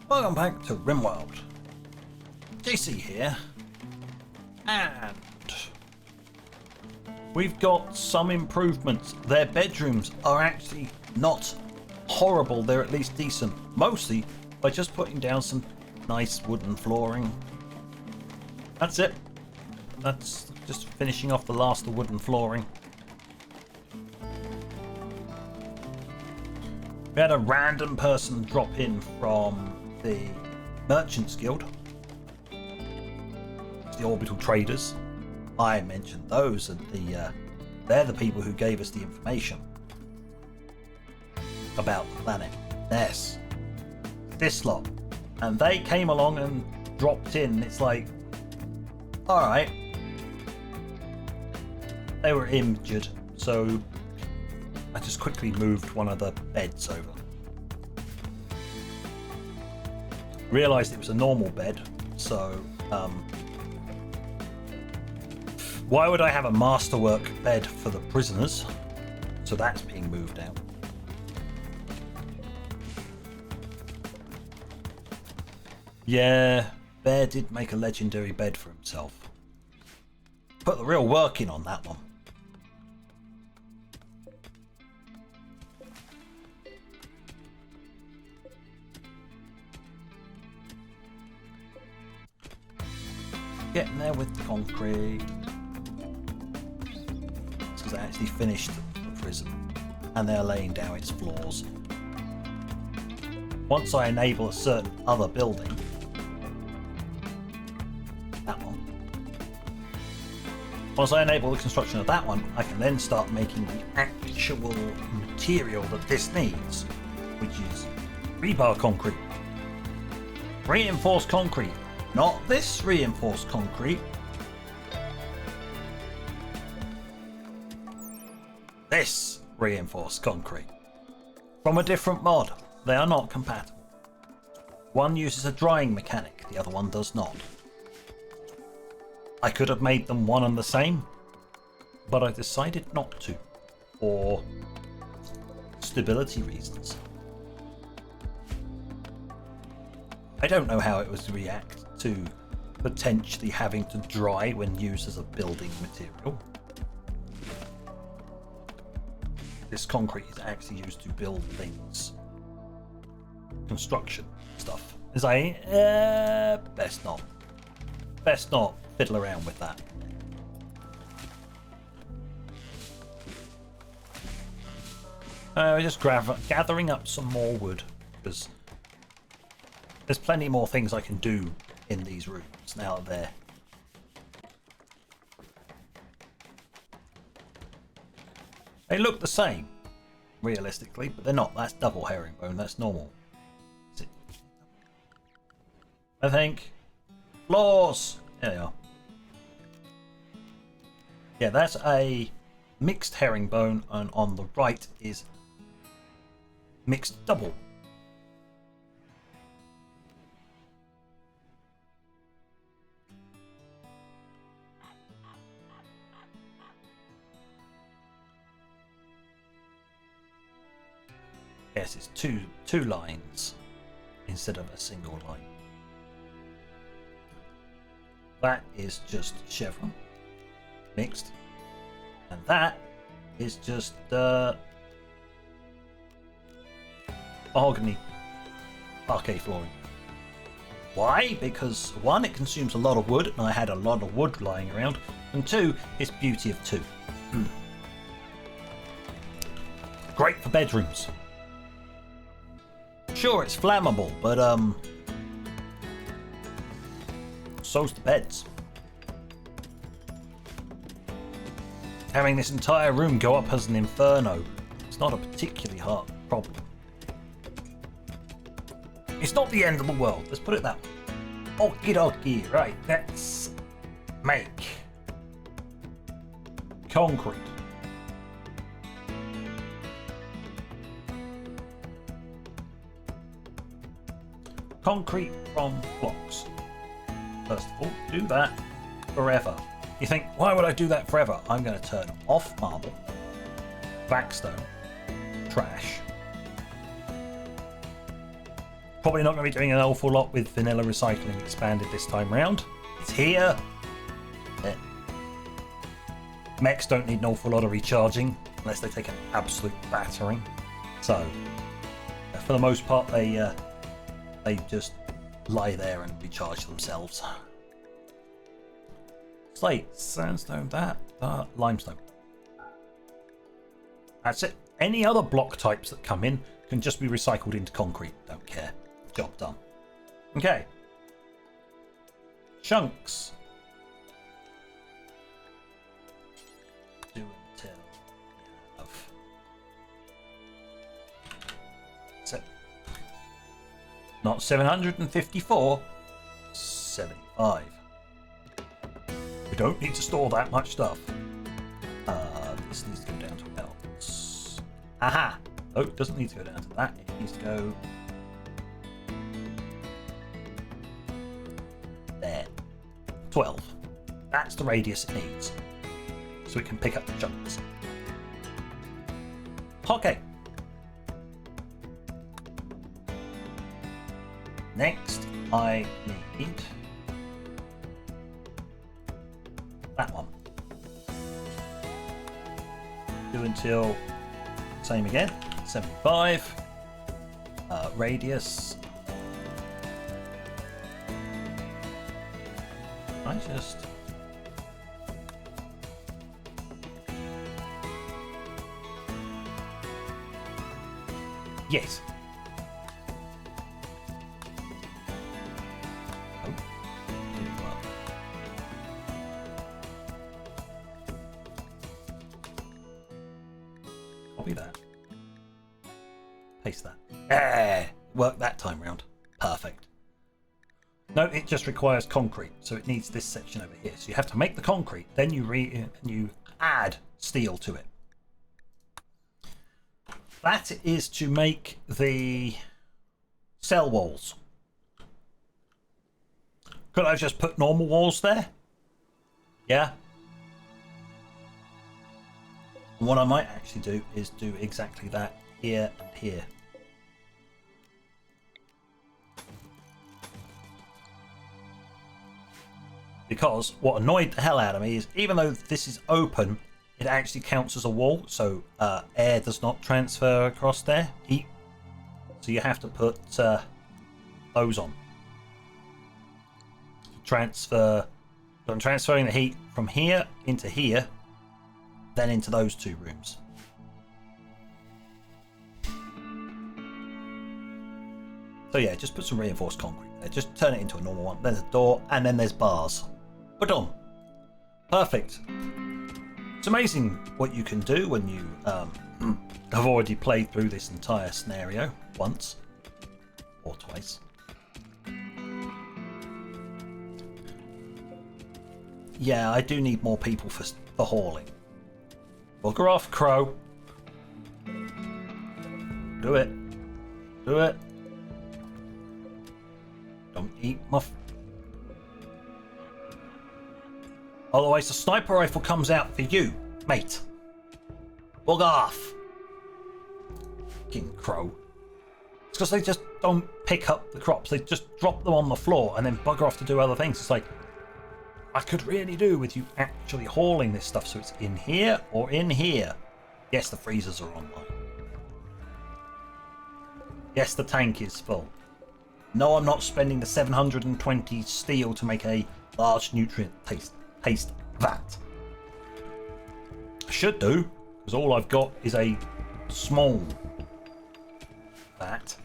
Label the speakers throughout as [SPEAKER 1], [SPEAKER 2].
[SPEAKER 1] Welcome back to RimWorld. JC here, and we've got some improvements. Their bedrooms are actually not horrible, they're at least decent, mostly by just putting down some nice wooden flooring. That's it. That's just finishing off the last of wooden flooring. We had a random person drop in from the Merchants Guild, the Orbital Traders. I mentioned those, and they're the people who gave us the information about the planet. Yes, this lot, and they came along and dropped in. It's like, all right, they were injured, so I just quickly moved one of the beds over. Realised it was a normal bed, so why would I have a masterwork bed for the prisoners? So that's being moved out. Yeah, Bear did make a legendary bed for himself. Put the real work in on that one. Getting there with the concrete. Because I actually finished the prison and they're laying down its floors. Once I enable a certain other building, that one. Once I enable the construction of that one, I can then start making the actual material that this needs, which is rebar concrete, reinforced concrete. Not this reinforced concrete. This reinforced concrete. From a different mod. They are not compatible. One uses a drying mechanic, the other one does not. I could have made them one and the same, but I decided not to, for stability reasons. I don't know how it was to react to potentially having to dry when used as a building material. This concrete is actually used to build things. Construction stuff. Is best not. Best not fiddle around with that. We're just gathering up some more wood, because there's plenty more things I can do in these rooms now that they're... They look the same, realistically, but they're not. That's double herringbone, that's normal. I think. Floors! There they are. Yeah, that's a mixed herringbone, and on the right is mixed double. Yes, it's two lines instead of a single line. That is just chevron mixed, and that is just mahogany parquet flooring. Why? Because one, it consumes a lot of wood, and I had a lot of wood lying around, and two, it's beauty of two. Great for bedrooms. Sure, it's flammable, but so's the beds. Having this entire room go up as an inferno, it's not a particularly hard problem. It's not the end of the world, let's put it that way. Okie dokie, right, let's make concrete. Concrete from blocks. First of all, do that forever. You think, why would I do that forever? I'm going to turn off marble, backstone, trash, Probably not going to be doing an awful lot with vanilla recycling expanded this time round. It's here. Mechs don't need an awful lot of recharging unless they take an absolute battering. So, for the most part, they just lie there and recharge themselves. Slate, sandstone, limestone. That's it. Any other block types that come in can just be recycled into concrete. Don't care. Job done. Okay. Chunks. Do until we have. So, not 754, 75. We don't need to store that much stuff. This needs to go down to else. Aha! Oh, it doesn't need to go down to that. It needs to go there. 12. That's the radius it needs. So it can pick up the chunks. Okay. Next, I need that one. Do until same again. 75. Radius. I just yes. Oh. Copy that. Paste that. Work that time round. Perfect. No, it just requires concrete, so it needs this section over here. So you have to make the concrete, then you add steel to it. That is to make the cell walls. Could I just put normal walls there? Yeah. And what I might actually do is do exactly that here and here. Because what annoyed the hell out of me is, even though this is open, it actually counts as a wall, so air does not transfer across there, heat. So you have to put those on. Transfer. So I'm transferring the heat from here into here, then into those two rooms. So yeah, just put some reinforced concrete there. Just turn it into a normal one. There's a door, and then there's bars. Put on. Perfect. It's amazing what you can do when you have already played through this entire scenario once or twice. Yeah, I do need more people for hauling. Bugger off, Crow. Do it. Do it. Don't eat my... Otherwise the sniper rifle comes out for you, mate. Bug off. Fucking Crow. It's because they just don't pick up the crops. They just drop them on the floor and then bugger off to do other things. It's like, I could really do with you actually hauling this stuff so it's in here or in here. Yes, the freezers are online. Yes, the tank is full. No, I'm not spending the 720 steel to make a large nutrient taste that. I should do, because all I've got is a small vat.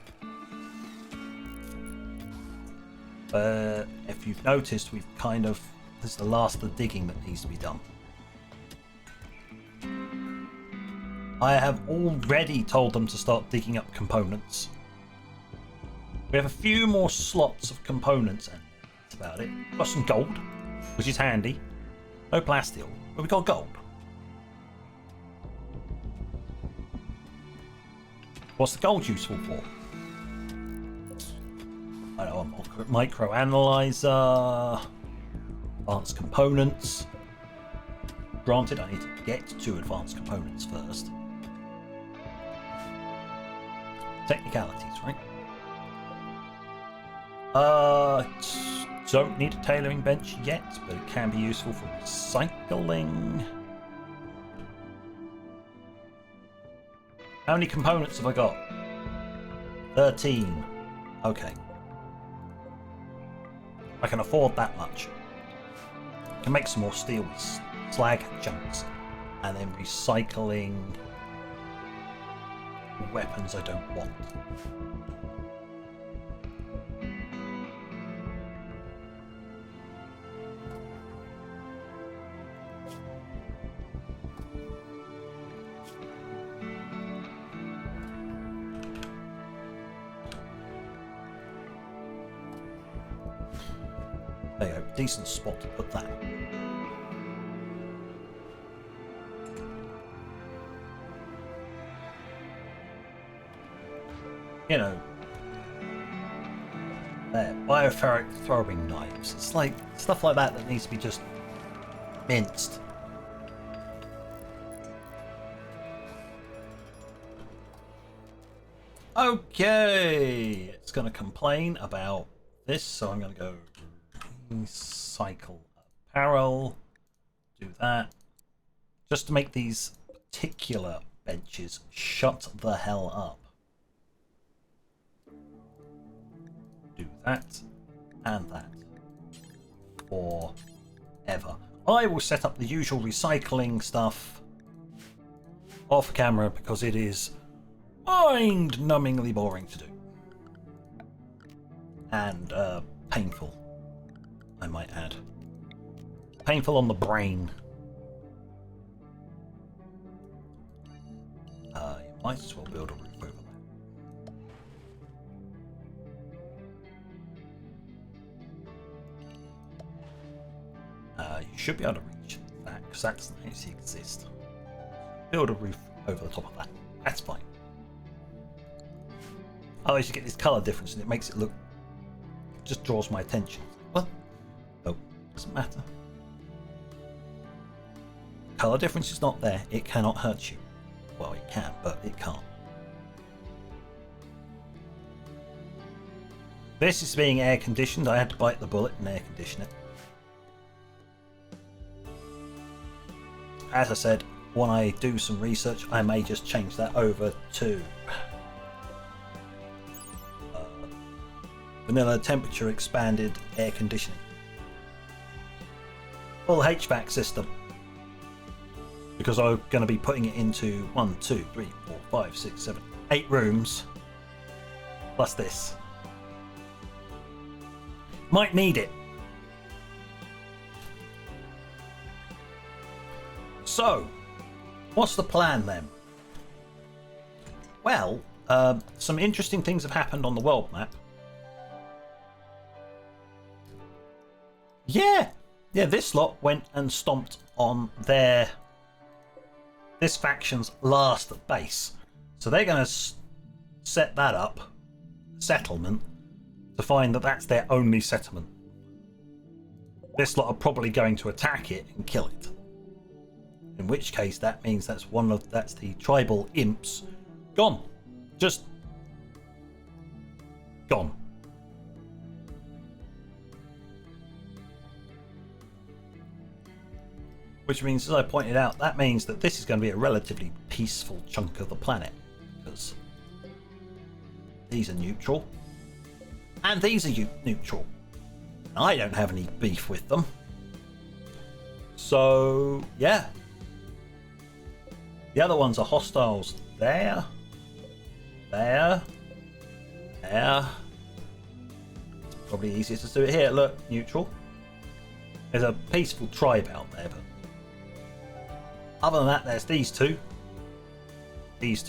[SPEAKER 1] If you've noticed, we've kind of... This is the last of the digging that needs to be done. I have already told them to start digging up components. We have a few more slots of components, and that's about it. We've got some gold, which is handy. No plasteel, but we've got gold. What's the gold useful for? I know, a micro analyzer, advanced components. Granted, I need to get to advanced components first. Technicalities, right? Don't need a tailoring bench yet, but it can be useful for recycling. How many components have I got? 13. Okay. I can afford that much. I can make some more steel slag chunks, and then recycling weapons I don't want. There you go, decent spot to put that. You know, there, bioferric throwing knives. It's like stuff like that that needs to be just minced. Okay, it's going to complain about this, so I'm going to go recycle apparel, do that, just to make these particular benches shut the hell up. Do that and that forever. I will set up the usual recycling stuff off camera because it is mind-numbingly boring to do and painful, I might add. Painful on the brain. You might as well build a roof over there. You should be able to reach that because that doesn't actually exist. Build a roof over the top of that. That's fine. Otherwise you get this colour difference and it makes it look, just draws my attention. Well, no, doesn't matter. Colour difference is not there, it cannot hurt you. Well, it can, but it can't. This is being air conditioned. I had to bite the bullet and air condition it. As I said, when I do some research, I may just change that over to vanilla temperature expanded air conditioning. Full HVAC system. Because I'm going to be putting it into 1, 2, 3, 4, 5, 6, 7, 8 rooms. Plus this. Might need it. So, what's the plan then? Well, some interesting things have happened on the world map. Yeah, this lot went and stomped on this faction's last base. So they're going to set that up, settlement, to find that that's their only settlement. This lot are probably going to attack it and kill it. In which case, that means that's the tribal imps gone. Just gone. Which means, as I pointed out, that means that this is going to be a relatively peaceful chunk of the planet. Because these are neutral. And these are neutral. And I don't have any beef with them. So, yeah. The other ones are hostiles there. There. There. It's probably easiest to do it here. Look, neutral. There's a peaceful tribe out there, but other than that, there's these two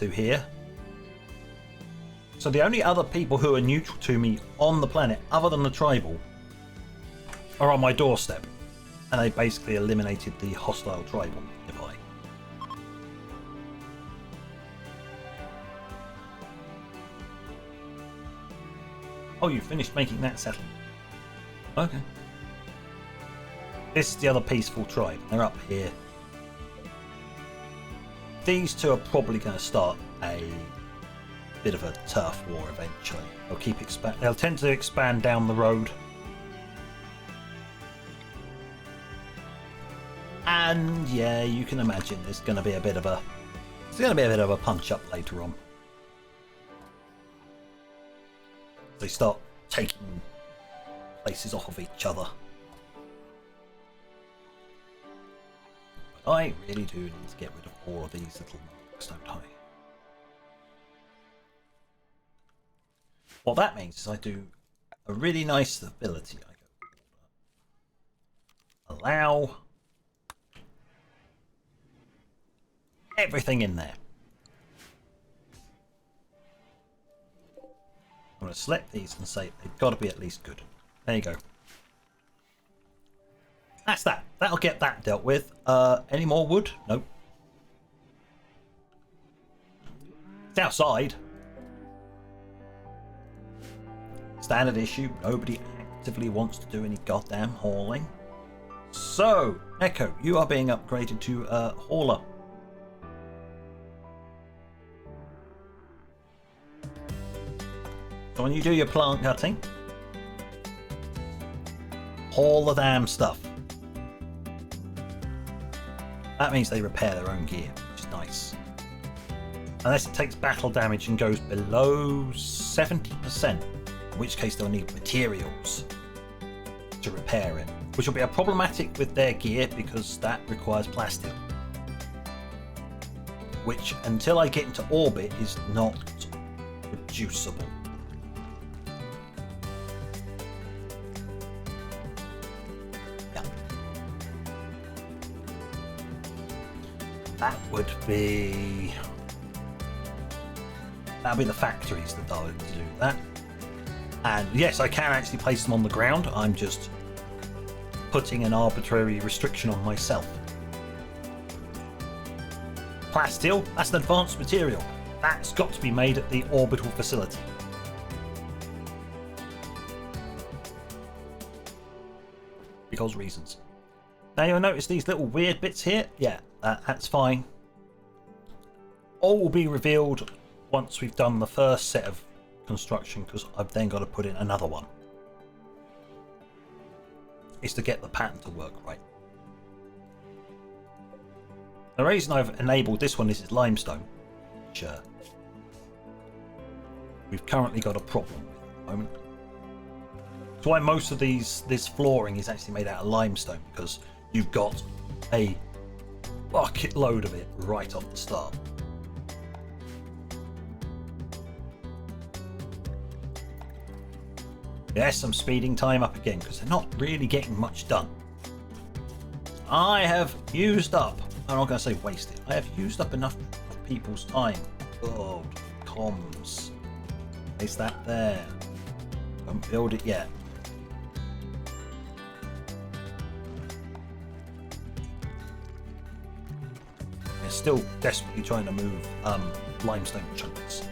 [SPEAKER 1] here. So the only other people who are neutral to me on the planet, other than the tribal, are on my doorstep. And they basically eliminated the hostile tribal nearby. Oh, you finished making that settlement. Okay. This is the other peaceful tribe. They're up here. These two are probably going to start a bit of a turf war eventually. They'll tend to expand down the road. And yeah, you can imagine there's going to be a bit of a punch up later on. They start taking places off of each other. But I really do need to get rid of all of these little marks, don't I? What that means is I do a really nice ability. I go allow everything in there. I'm going to select these and say they've got to be at least good. There you go. That's that. That'll get that dealt with. Any more wood? Nope. It's outside. Standard issue. Nobody actively wants to do any goddamn hauling. So, Echo, you are being upgraded to hauler. So when you do your plant cutting, haul the damn stuff. That means they repair their own gear, which is nice. Unless it takes battle damage and goes below 70%, in which case they'll need materials to repair it, which will be a problematic with their gear because that requires plastic, which until I get into orbit is not reducible. That would be... That'll be the factories that are to do that. And yes, I can actually place them on the ground. I'm just putting an arbitrary restriction on myself. Plasteel, that's an advanced material. That's got to be made at the orbital facility. Because reasons. Now you'll notice these little weird bits here. Yeah, that's fine. All will be revealed once we've done the first set of construction, because I've then got to put in another one. It's to get the pattern to work right. The reason I've enabled this one is it's limestone, which we've currently got a problem with at the moment. That's why most of this flooring is actually made out of limestone, because you've got a bucket load of it right off the start. Yes, I'm speeding time up again because they're not really getting much done. I have used up, I'm not going to say wasted, I have used up enough of people's time. God, comms. Is that there? Don't build it yet. They're still desperately trying to move limestone chunks.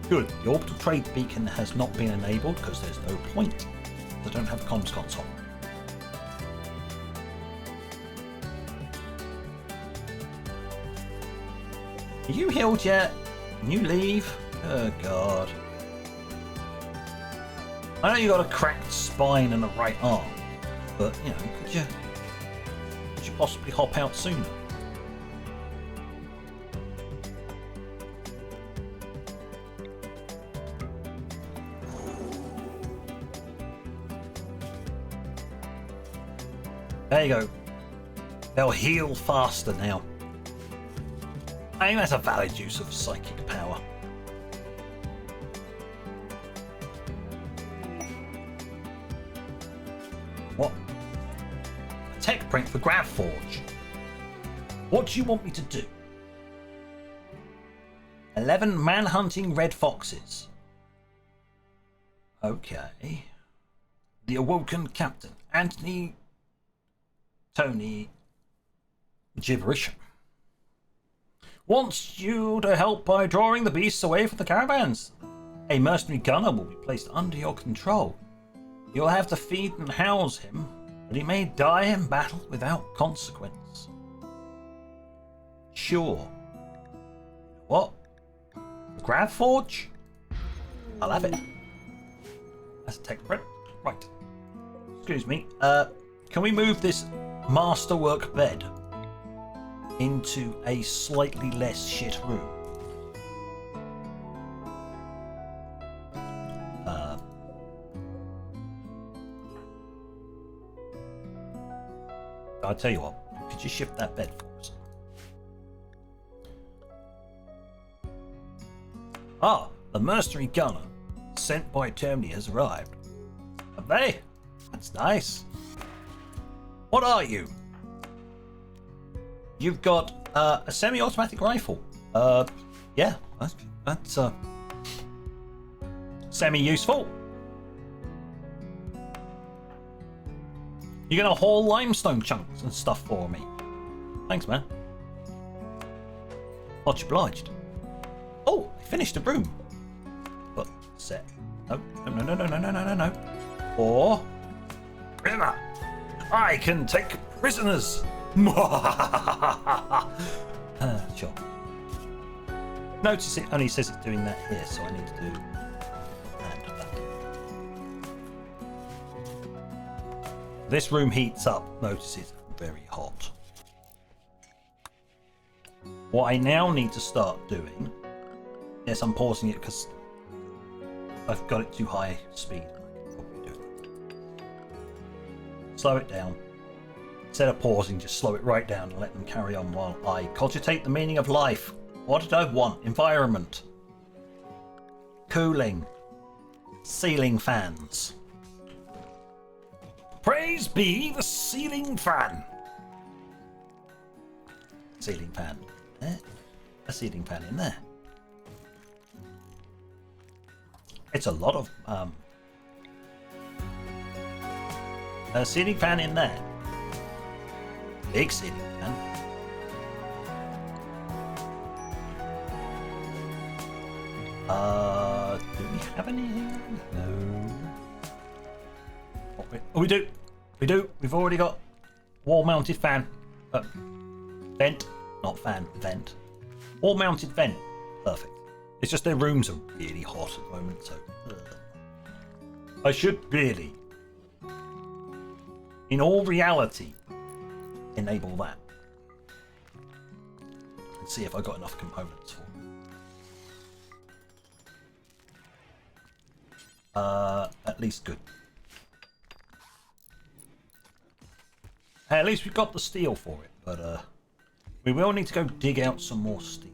[SPEAKER 1] Good, the orbital trade beacon has not been enabled because there's no point. I don't have a comms console. Are you healed yet? Can you leave? Oh god. I know you got a cracked spine and a right arm, but you know, could you possibly hop out sooner? There you go. They'll heal faster now. I think that's a valid use of psychic power. What? A Techprint for Gravforge. What do you want me to do? 11 man-hunting red foxes. Okay. The awoken captain, Anthony... Tony Gibberish wants you to help by drawing the beasts away from the caravans. A mercenary gunner will be placed under your control. You'll have to feed and house him, but he may die in battle without consequence. Sure. What? grav forge? I'll have it. That's a Techprint. Right. Excuse me. Can we move this masterwork bed into a slightly less shit room? I'll tell you what. Could you shift that bed for us? Ah, the mercenary gunner sent by Termini has arrived. Have they? That's nice. What are you? You've got a semi-automatic rifle. Yeah, that's semi-useful. You're gonna haul limestone chunks and stuff for me. Thanks, man. Much obliged. Oh, I finished a broom. But set. No. Or prisoner. I can take prisoners. Sure. Notice it only says it's doing that here, so I need to do that. This room heats up. Notice it's very hot. What I now need to start doing. Yes, I'm pausing it because I've got it too high speed. Slow it down. Instead of pausing, just slow it right down and let them carry on while I cogitate the meaning of life. What did I want? Environment. Cooling. Ceiling fans. Praise be the ceiling fan. Ceiling fan there. A ceiling fan in there. It's a lot of a ceiling fan in there. Big ceiling fan. Do we have any here? No. Oh, we do. We do. We've already got wall-mounted fan. Vent. Not fan. Vent. Wall-mounted vent. Perfect. It's just their rooms are really hot at the moment, so... I should really, in all reality, enable that. And see if I got enough components for it. At least good. At least we've got the steel for it, but we will need to go dig out some more steel.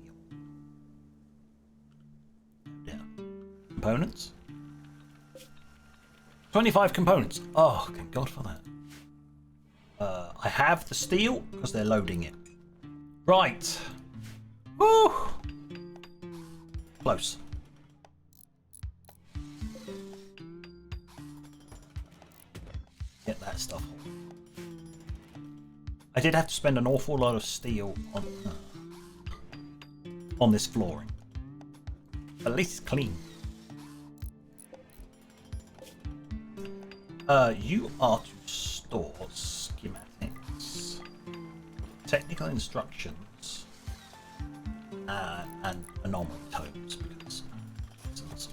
[SPEAKER 1] Yeah. Components. 25 components. Oh, thank God for that. I have the steel because they're loading it. Right. Woo! Close. Get that stuff. I did have to spend an awful lot of steel on this flooring. At least it's clean. You are to store schematics, technical instructions, and anomaly tones because reasons.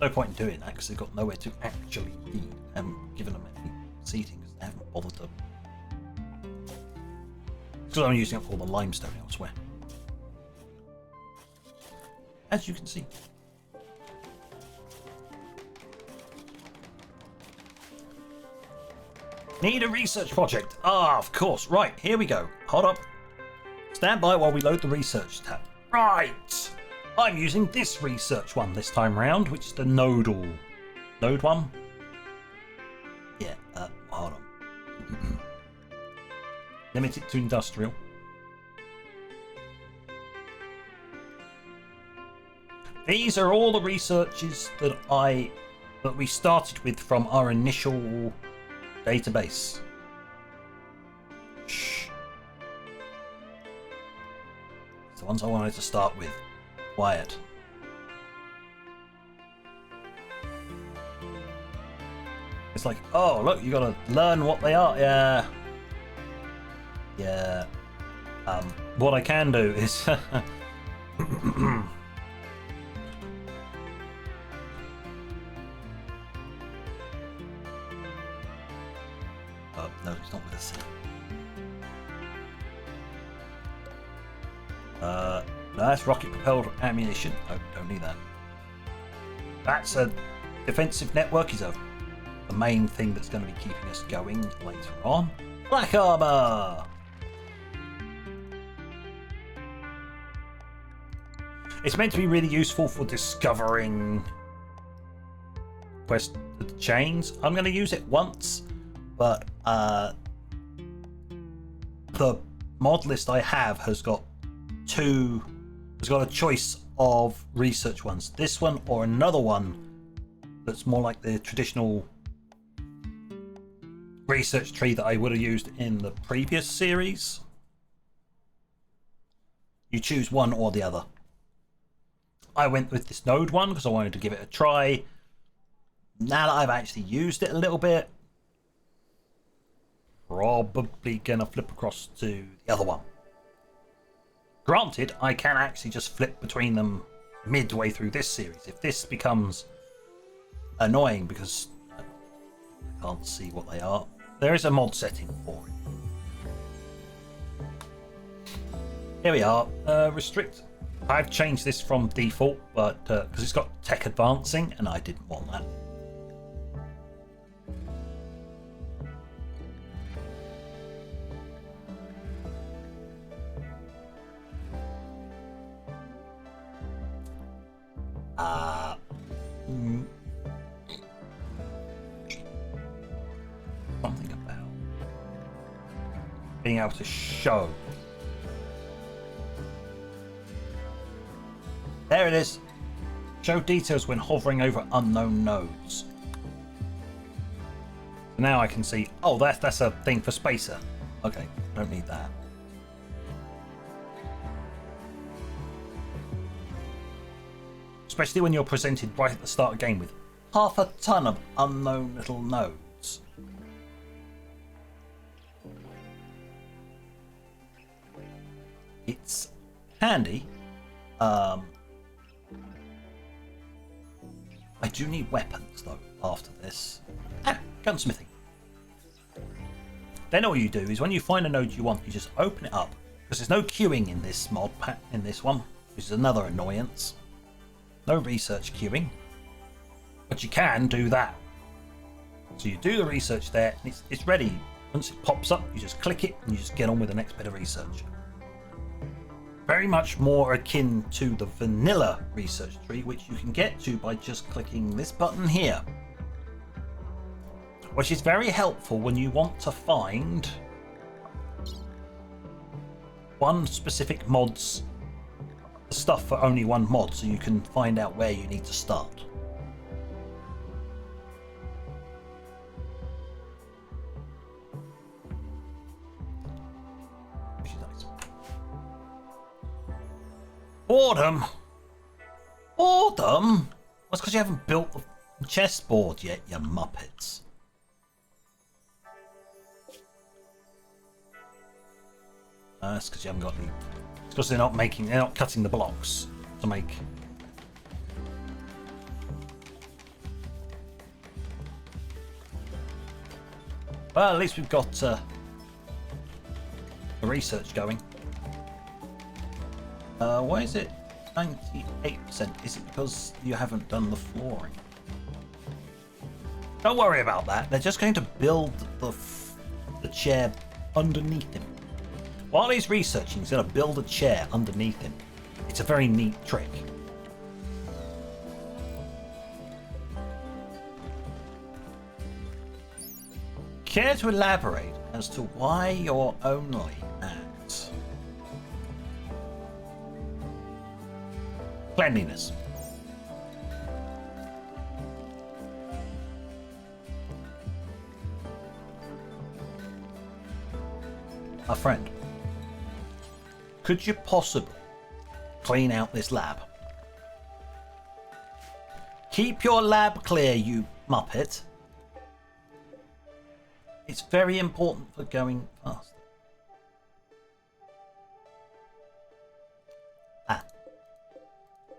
[SPEAKER 1] No point in doing that because they've got nowhere to actually be. I haven't given them any seating because they haven't bothered to. Because I'm using up all the limestone elsewhere. As you can see. Need a research project. Ah, of course. Right, here we go. Hold up. Stand by while we load the research tab. Right. I'm using this research one this time round, which is the nodal. Node one? Yeah, hold on. Limit it to industrial. These are all the researches that we started with from our initial database. Shh. It's the ones I wanted to start with. Quiet. It's like, oh look, you gotta learn what they are. Yeah. Yeah. What I can do is oh, no, it's not with us. No, that's rocket-propelled ammunition. No, don't need that. That's a defensive network. Is the main thing that's going to be keeping us going later on. Black armor. It's meant to be really useful for discovering quest chains. I'm going to use it once, but the mod list I have has got a choice of research ones. This one or another one that's more like the traditional research tree that I would have used in the previous series. You choose one or the other. I went with this node one because I wanted to give it a try. Now that I've actually used it a little bit, probably gonna flip across to the other one. Granted, I can actually just flip between them midway through this series. If this becomes annoying because I can't see what they are, there is a mod setting for it. Here we are. Restrict. I've changed this from default, but because it's got tech advancing, and I didn't want that. Something about being able to show. There it is. Show details when hovering over unknown nodes. Now I can see, oh, that's a thing for spacer. Okay, don't need that. Especially when you're presented right at the start of the game with half a ton of unknown little nodes. It's handy. I do need weapons though after this. Gunsmithing. Then all you do is when you find a node you want, you just open it up, because there's no queuing in this mod pack, in this one, which is another annoyance. No research queuing, but you can do that. So you do the research there, and it's ready. Once it pops up, you just click it, and you just get on with the next bit of research. Very much more akin to the vanilla research tree, which you can get to by just clicking this button here, which is very helpful when you want to find one specific mod's stuff for only one mod, so you can find out where you need to start. Which is nice. Boredom? Boredom? That's because you haven't built the chessboard yet, you muppets. That's because you haven't got any. It's because they're not cutting the blocks to make. Well, at least we've got the research going. Why is it 98%? Is it because you haven't done the flooring? Don't worry about that. They're just going to build the chair underneath him. While he's researching, he's going to build a chair underneath him. It's a very neat trick. Care to elaborate as to why you're only at cleanliness? A friend, could you possibly clean out this lab? Keep your lab clear, you muppet. It's very important for going faster.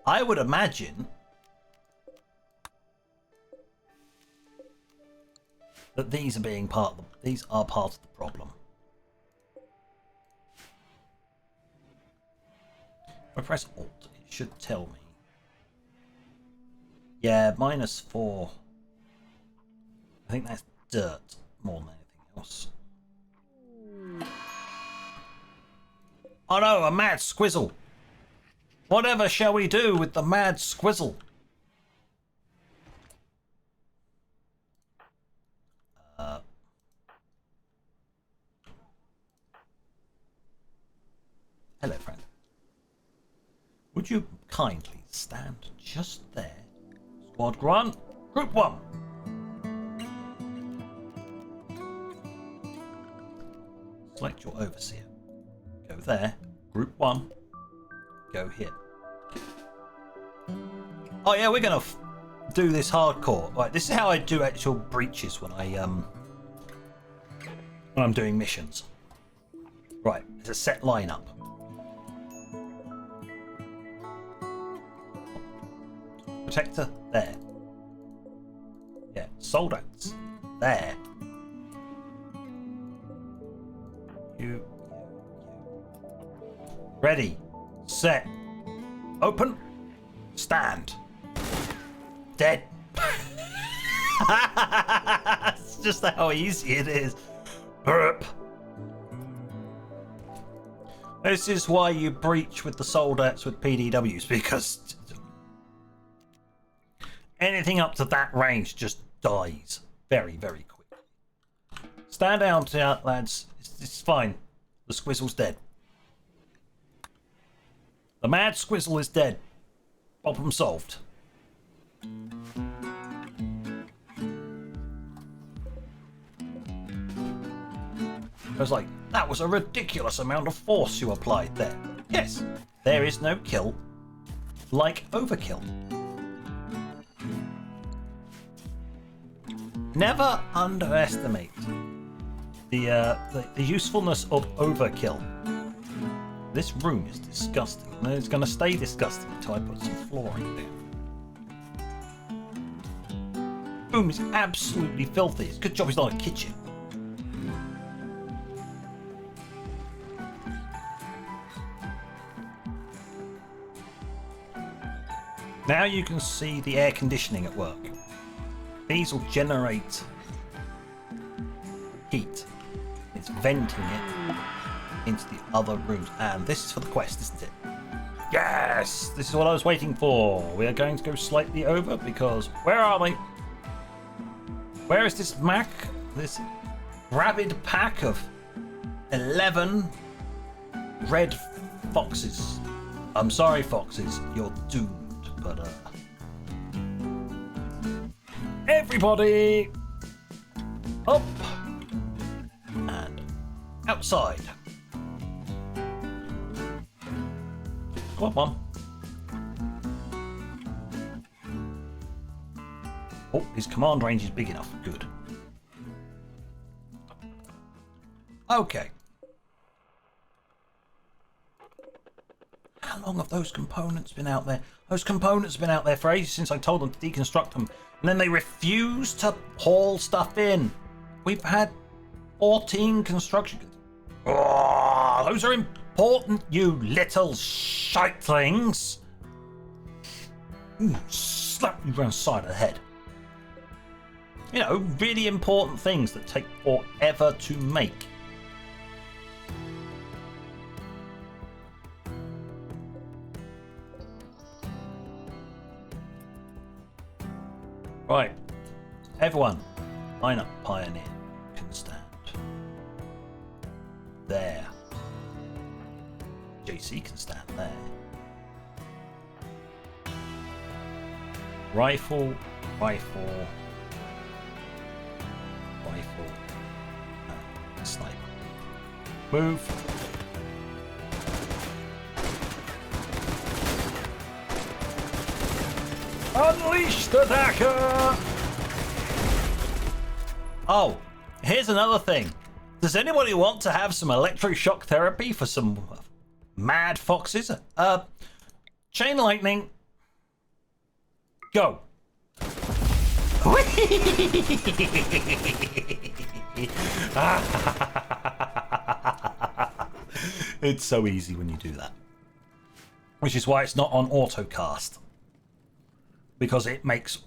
[SPEAKER 1] I would imagine that these are being part of these are part of the problem. If I press Alt, it should tell me. Yeah, -4. I think that's dirt more than anything else. Oh no, a mad squizzle! Whatever shall we do with the mad squizzle? Hello, friend. Would you kindly stand just there? Squad 1, Group 1. Select your overseer. Go there. Group 1. Go here. Oh yeah, we're gonna do this hardcore. Right, this is how I do actual breaches when I'm doing missions. Right, there's a set lineup. Protector there. Yeah, soldiers there. You. Ready, set, open, stand. Dead. It's just how easy it is. Burp. This is why you breach with the soldiers with PDWs, because anything up to that range just dies very, very quick. Stand down, lads. It's fine. The squizzle's dead. The mad squizzle is dead. Problem solved. I was like, that was a ridiculous amount of force you applied there. Yes, there is no kill like overkill. Never underestimate the usefulness of overkill. This room is disgusting, and it's going to stay disgusting until I put some flooring down. Room is absolutely filthy. It's a good job it's not a kitchen. Now you can see the air conditioning at work. These will generate heat. It's venting it into the other rooms. And this is for the quest, isn't it? Yes! This is what I was waiting for. We are going to go slightly over because... Where are we? Where is this Mac? This rabid pack of 11 red foxes. I'm sorry, foxes. You're doomed. But everybody up and outside. Come on. Oh, his command range is big enough. Good. Okay. How long have those components been out there? Those components have been out there for ages since I told them to deconstruct them. And then they refuse to haul stuff in. We've had 14 construction. Oh, those are important, you little shitelings. Slap you round the side of the head. You know, really important things that take forever to make. Right, everyone, line up. Pioneer can stand there. JC can stand there. Rifle, rifle, rifle, and sniper. Move. Unleash the attacker! Oh, here's another thing. Does anybody want to have some electroshock therapy for some mad foxes? Chain lightning. Go. It's so easy when you do that. Which is why it's not on autocast. Because it makes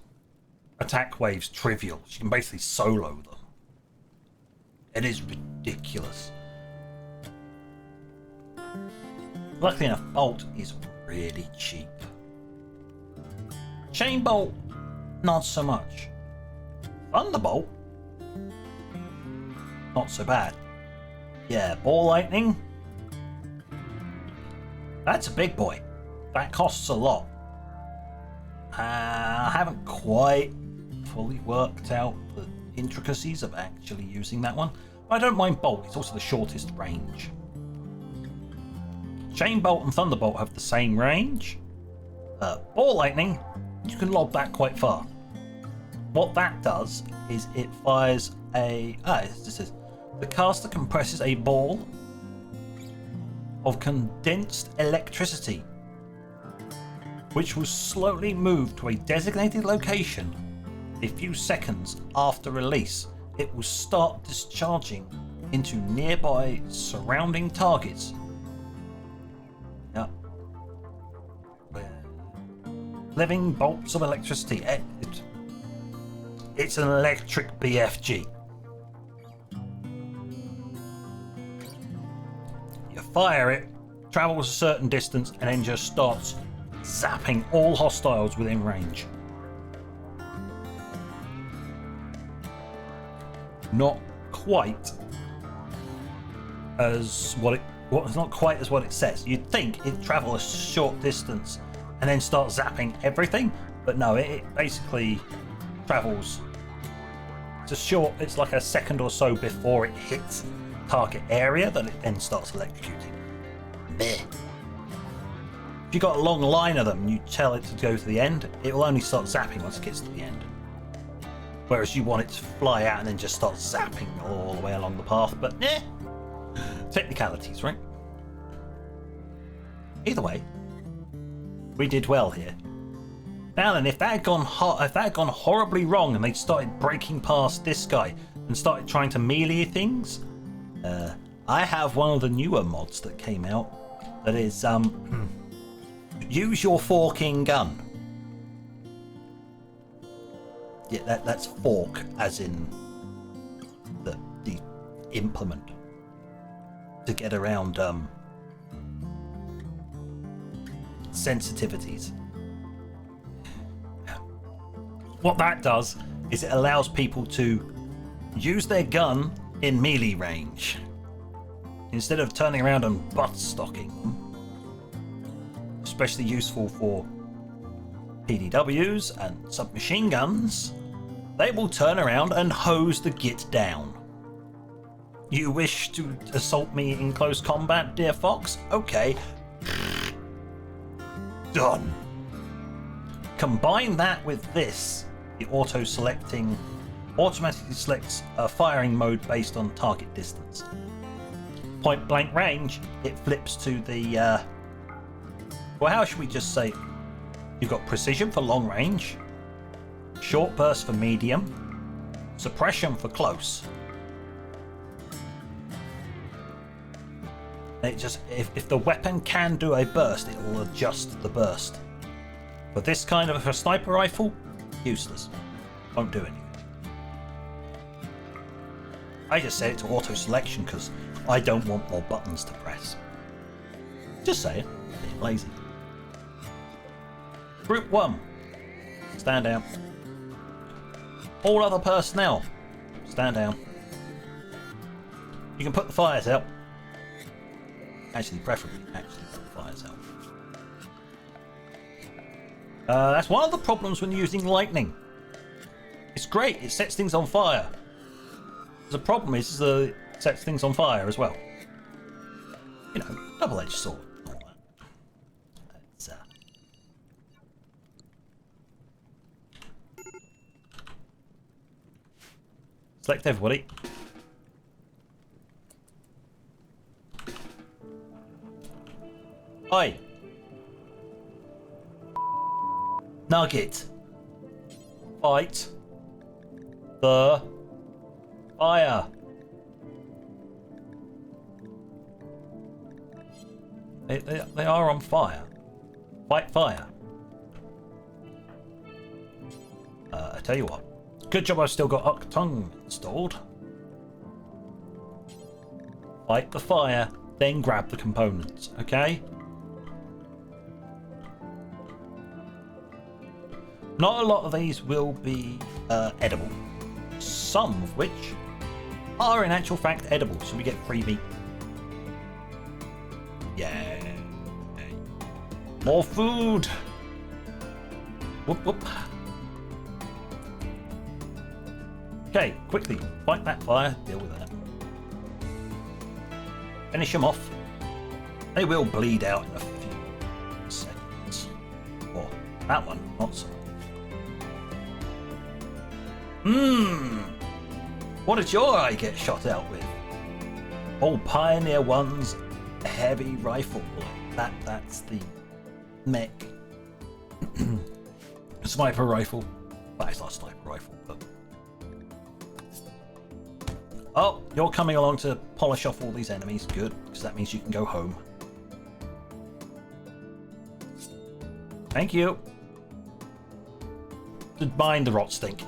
[SPEAKER 1] attack waves trivial. You can basically solo them. It is ridiculous. Luckily enough, bolt is really cheap. Chain bolt, not so much. Thunderbolt, not so bad. Yeah, ball lightning, that's a big boy. That costs a lot. I haven't quite fully worked out the intricacies of actually using that one. I don't mind bolt, it's also the shortest range. Chain bolt and thunderbolt have the same range. Ball lightning, you can lob that quite far. What that does is it fires a... this is... The caster compresses a ball of condensed electricity, which will slowly move to a designated location. A few seconds after release, it will start discharging into nearby surrounding targets. Living bolts of electricity. It's an electric BFG. You fire it, travels a certain distance, and then just starts zapping all hostiles within range. Not quite as what it says. You'd think it'd travel a short distance and then start zapping everything, but no, it basically travels. It's like a second or so before it hits target area that it then starts electrocuting. Meh. If you got a long line of them and you tell it to go to the end, it will only start zapping once it gets to the end. Whereas you want it to fly out and then just start zapping all the way along the path, but technicalities, right? Either way, we did well here. Now then, if that had gone horribly wrong and they started breaking past this guy and started trying to melee things, I have one of the newer mods that came out that is use your forking gun. Yeah, that's fork as in the implement to get around sensitivities. What that does is it allows people to use their gun in melee range instead of turning around and butt stocking them. Especially useful for PDWs and submachine guns. They will turn around and hose the git down. You wish to assault me in close combat, dear fox? Okay. Done. Combine that with this, the auto-selecting automatically selects a firing mode based on target distance. Point blank range, it flips to the well, how should we just say, you've got precision for long range, short burst for medium, suppression for close. It just, if the weapon can do a burst, it will adjust the burst. For this kind of a sniper rifle, useless. Won't do anything. I just set it to auto selection because I don't want more buttons to press. Just say it. Being lazy. Group 1. Stand down. All other personnel. Stand down. You can put the fires out. Actually, preferably, put the fires out. That's one of the problems when using lightning. It's great, it sets things on fire. The problem is it sets things on fire as well. You know, double-edged sword. All that. It's, select everybody. Hi. Nugget. Fight the fire. They are on fire. Fight fire. I tell you what. Good job I've still got Octung installed. Fight the fire, then grab the components, okay? Not a lot of these will be edible. Some of which are in actual fact edible, so we get free meat. Yeah. More food. Whoop whoop. Okay, quickly fight that fire. Deal with that. Finish them off. They will bleed out in a few seconds. Or that one, not so. What did your eye get shot out with? Oh, Pioneer 1's heavy rifle bullet. That's the mech sniper rifle. Well, it's not a sniper rifle, but oh, you're coming along to polish off all these enemies. Good, because that means you can go home. Thank you. Mind the rot stink.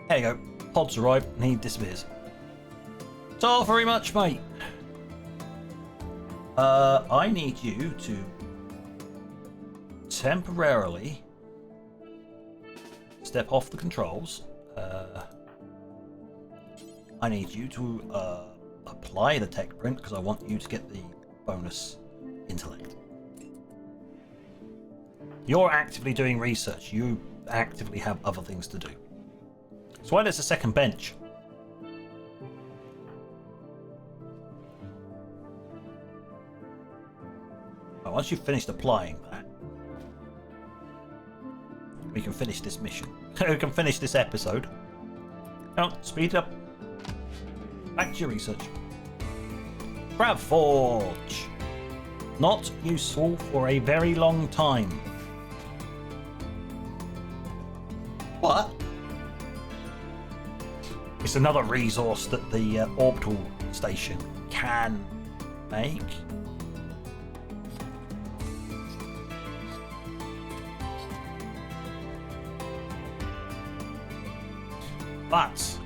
[SPEAKER 1] There you go. Pod's arrived and he disappears. So very much, mate. I need you to temporarily step off the controls. I need you to apply the Techprint because I want you to get the bonus intellect. You're actively doing research. You actively have other things to do. So why there's a second bench? Oh, once you've finished applying that, we can finish this mission. We can finish this episode. Oh, speed it up. Back to your research. Grav Forge. Not useful for a very long time. What? It's another resource that the orbital station can make. But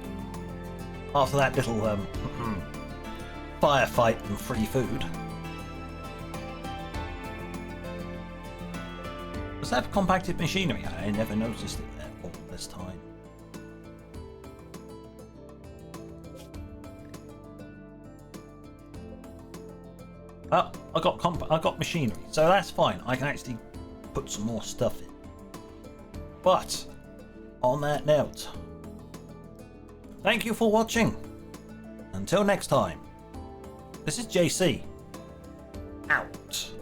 [SPEAKER 1] after that little firefight and free food, was that compacted machinery? I never noticed it there all this time. Well, I got machinery, so that's fine. I can actually put some more stuff in. But on that note, thank you for watching. Until next time, this is JC. Out.